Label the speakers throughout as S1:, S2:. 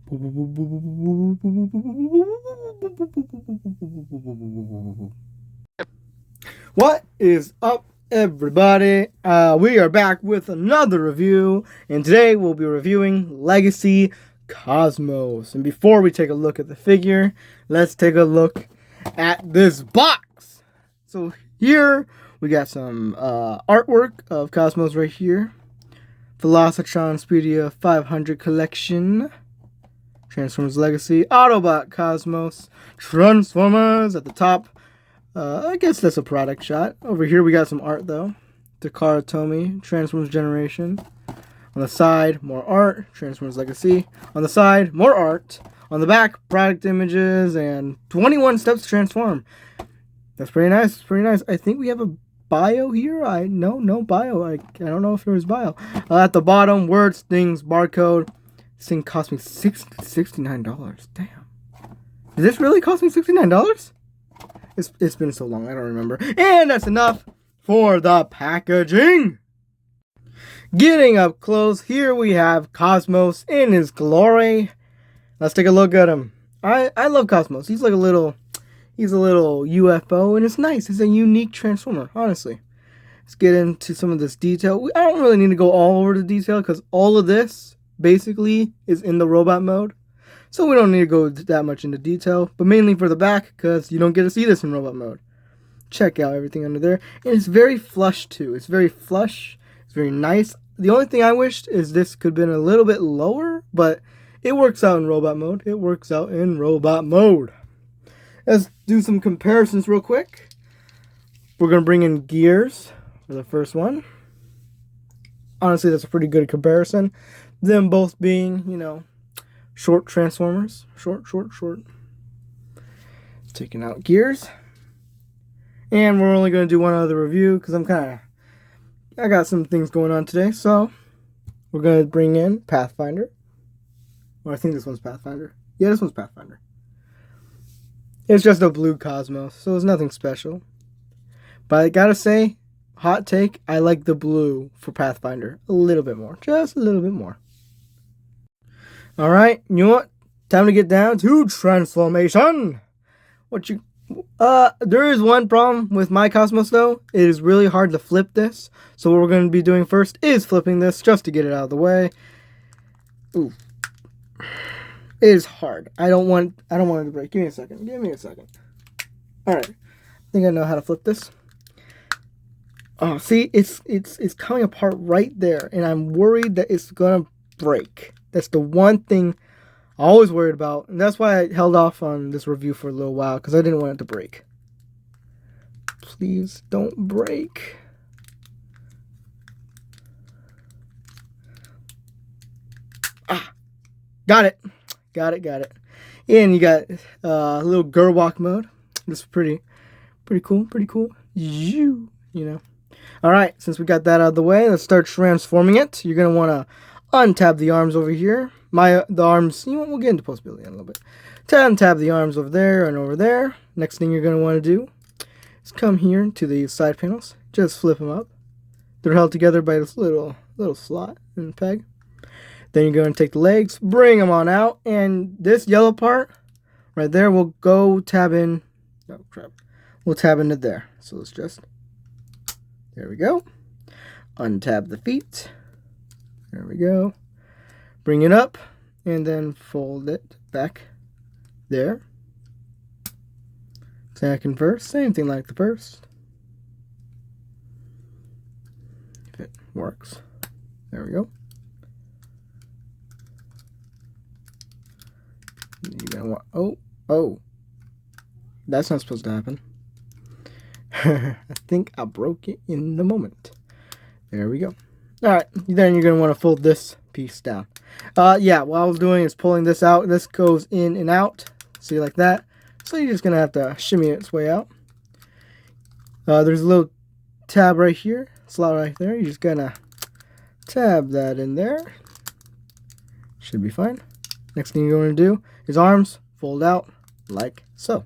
S1: What is up, everybody? We are back with another review, and today we'll be reviewing Legacy Cosmos. And before we take a look at the figure, let's take a look at this box. So here we got some artwork of Cosmos right here. Velocitron Speedia 500 collection. Transformers Legacy, Autobot Cosmos, Transformers at the top. I guess that's a product shot. Over here we got some art though. Takara Tomy, Transformers Generation. On the side, more art, Transformers Legacy. On the side, more art. On the back, product images and 21 steps to transform. That's pretty nice. Pretty nice. I think we have a bio here. No bio. I don't know if there was bio. At the bottom, words, things, barcode. This thing cost me $69. Damn. Did this really cost me $69? It's been so long, I don't remember. And that's enough for the packaging. Getting up close, here we have Cosmos in his glory. Let's take a look at him. I love Cosmos. He's like a little UFO, and it's nice. It's a unique Transformer, honestly. Let's get into some of this detail. I don't really need to go all over the detail because all of this basically is in the robot mode. So we don't need to go that much into detail, but mainly for the back because you don't get to see this in robot mode. Check out everything under there. And it's very flush too. It's very flush. It's very nice. The only thing I wished is this could have been a little bit lower, but it works out in robot mode. It works out in robot mode. Let's do some comparisons real quick. We're going to bring in Gears for the first one. Honestly, that's a pretty good comparison. Them both being, short Transformers. Short. Taking out Gears. And we're only going to do one other review because I got some things going on today. So, we're going to bring in Pathfinder. Well, I think this one's Pathfinder. Yeah, this one's Pathfinder. It's just a blue Cosmos, so it's nothing special. But I gotta say, hot take, I like the blue for Pathfinder a little bit more. Just a little bit more. Alright, you know what? Time to get down to transformation. There is one problem with my Cosmos though. It is really hard to flip this. So what we're going to be doing first is flipping this just to get it out of the way. Ooh. It is hard. I don't want it to break. Give me a second. Alright. I think I know how to flip this. Oh, see, it's coming apart right there, and I'm worried that it's gonna break. That's the one thing I always worried about, and that's why I held off on this review for a little while, because I didn't want it to break. Please don't break. Ah, got it. And you got a little Gerwalk mode. This is pretty cool. Alright, since we got that out of the way, let's start transforming it. You're going to want to untab the arms over here. The arms, we'll get into possibility in a little bit. Untab the arms over there and over there. Next thing you're going to want to do is come here to the side panels. Just flip them up. They're held together by this little slot and peg. Then you're going to take the legs, bring them on out, and this yellow part right there will go tab in. Oh, crap. We'll tab into there. So let's just, there we go. Untab the feet. There we go. Bring it up, and then fold it back there. Second first, same thing like the first. If it works. There we go. You're gonna want, oh, that's not supposed to happen. I think I broke it in the moment. There we go. Alright, then you're gonna want to fold this piece down. Yeah, what I was doing is pulling this out. This goes in and out. See, like that. So you're just gonna have to shimmy its way out. There's a little tab right here, slot right there. You're just gonna tab that in there. Should be fine. Next thing you're going to do is arms fold out like so.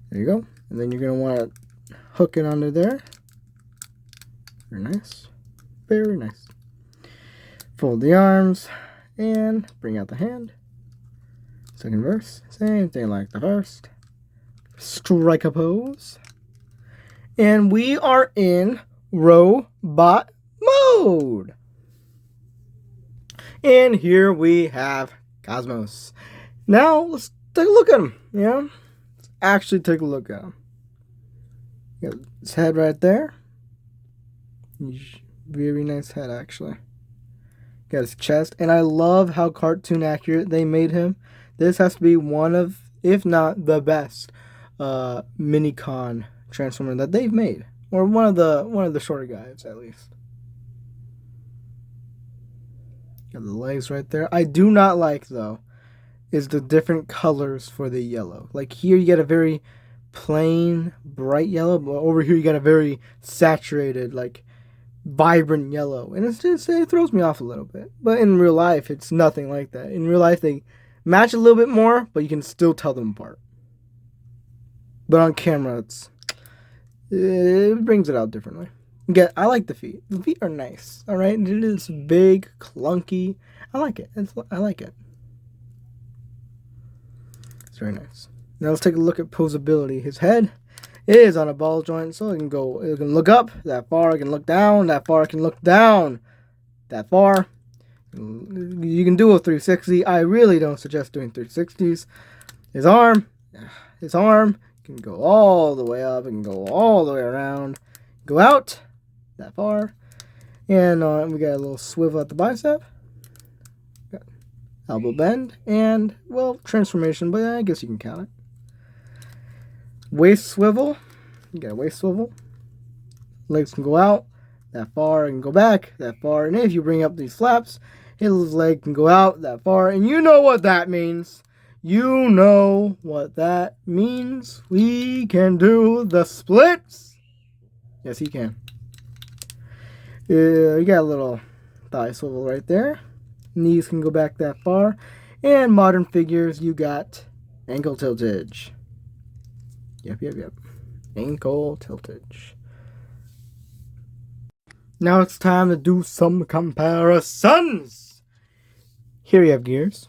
S1: There you go. And then you're going to want to hook it under there. Very nice. Very nice. Fold the arms and bring out the hand. Second verse, same thing like the first. Strike a pose. And we are in robot mode. And here we have Cosmos. Now, let's take a look at him, Let's actually take a look at him. Got his head right there. Very nice head, actually. Got his chest. And I love how cartoon accurate they made him. This has to be one of, if not the best, Minicon Transformer that they've made. Or one of the shorter guys, at least. Got the legs right there. I do not like, though, is the different colors for the yellow. Like here you get a very plain, bright yellow, but over here you got a very saturated, like vibrant yellow. And it throws me off a little bit. But in real life, it's nothing like that. In real life, they match a little bit more, but you can still tell them apart. But on camera, it brings it out differently. Again, I like the feet. The feet are nice. All right, it is big, clunky. I like it. I like it. It's very nice. Now let's take a look at posability. His head is on a ball joint, so it can look up that far. It can look down that far. It can look down that far. You can do a 360. I really don't suggest doing 360s. His arm can go all the way up. It can go all the way around. Go out that far. And we got a little swivel at the bicep. Got elbow bend. And, well, transformation, but I guess you can count it. Waist swivel. You got a waist swivel. Legs can go out that far and go back that far. And if you bring up these flaps, his leg can go out that far. And you know what that means. You know what that means. We can do the splits. Yes, he can. You got a little thigh swivel right there. Knees can go back that far. And modern figures, you got ankle tiltage. Yep. Ankle tiltage. Now it's time to do some comparisons. Here you have gears.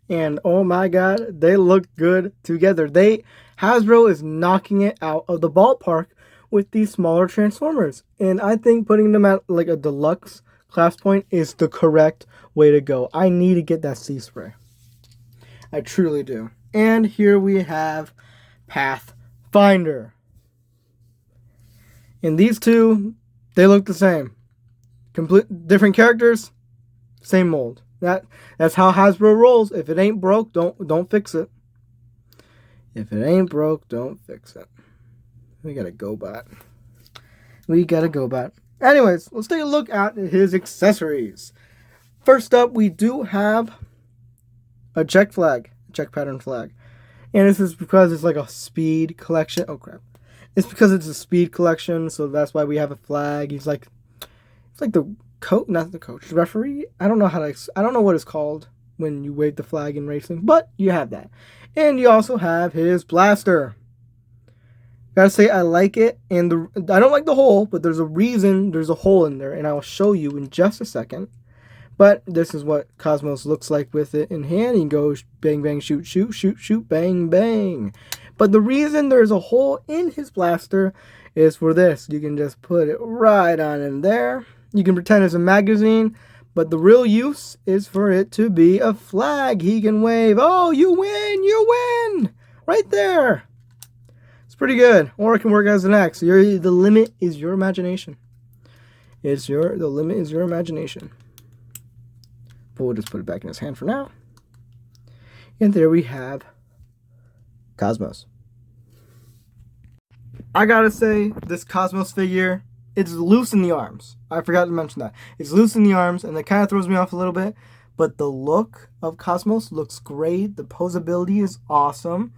S1: And oh my god, they look good together. Hasbro is knocking it out of the ballpark with these smaller Transformers. And I think putting them at like a deluxe class point is the correct way to go. I need to get that C-Spray. I truly do. And here we have Pathfinder. And these two, they look the same. Complete different characters, same mold. That's how Hasbro rolls. If it ain't broke, don't fix it. If it ain't broke, don't fix it. We got a GoBot. Anyways, let's take a look at his accessories. First up, we do have a check pattern flag. And this is because it's like a speed collection. Oh crap. It's because it's a speed collection, so that's why we have a flag. It's like the not the coach, referee. I don't know what it's called when you wave the flag in racing, but you have that. And you also have his blaster. Gotta say, I like it, and I don't like the hole, but there's a reason there's a hole in there, and I will show you in just a second. But this is what Cosmos looks like with it in hand. He goes bang, bang, shoot, shoot, shoot, shoot, bang, bang. But the reason there's a hole in his blaster is for this. You can just put it right on in there. You can pretend it's a magazine, but the real use is for it to be a flag he can wave. Oh, you win! Right there. It's pretty good. Or it can work as an X. The limit is your imagination. The limit is your imagination. But we'll just put it back in his hand for now. And there we have Cosmos. I gotta say, this Cosmos figure, it's loose in the arms. I forgot to mention that. It's loose in the arms, and that kind of throws me off a little bit. But the look of Cosmos looks great. The posability is awesome.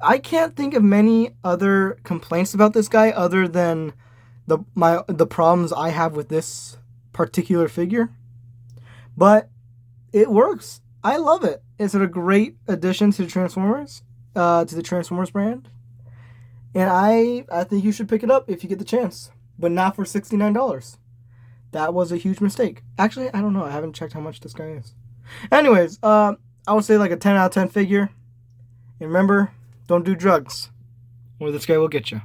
S1: I can't think of many other complaints about this guy other than the problems I have with this particular figure. But it works. I love it. It's a great addition to Transformers, to the Transformers brand. And I think you should pick it up if you get the chance. But not for $69. That was a huge mistake. Actually, I don't know. I haven't checked how much this guy is. Anyways, I would say like a 10 out of 10 figure. And remember, don't do drugs, or this guy will get you.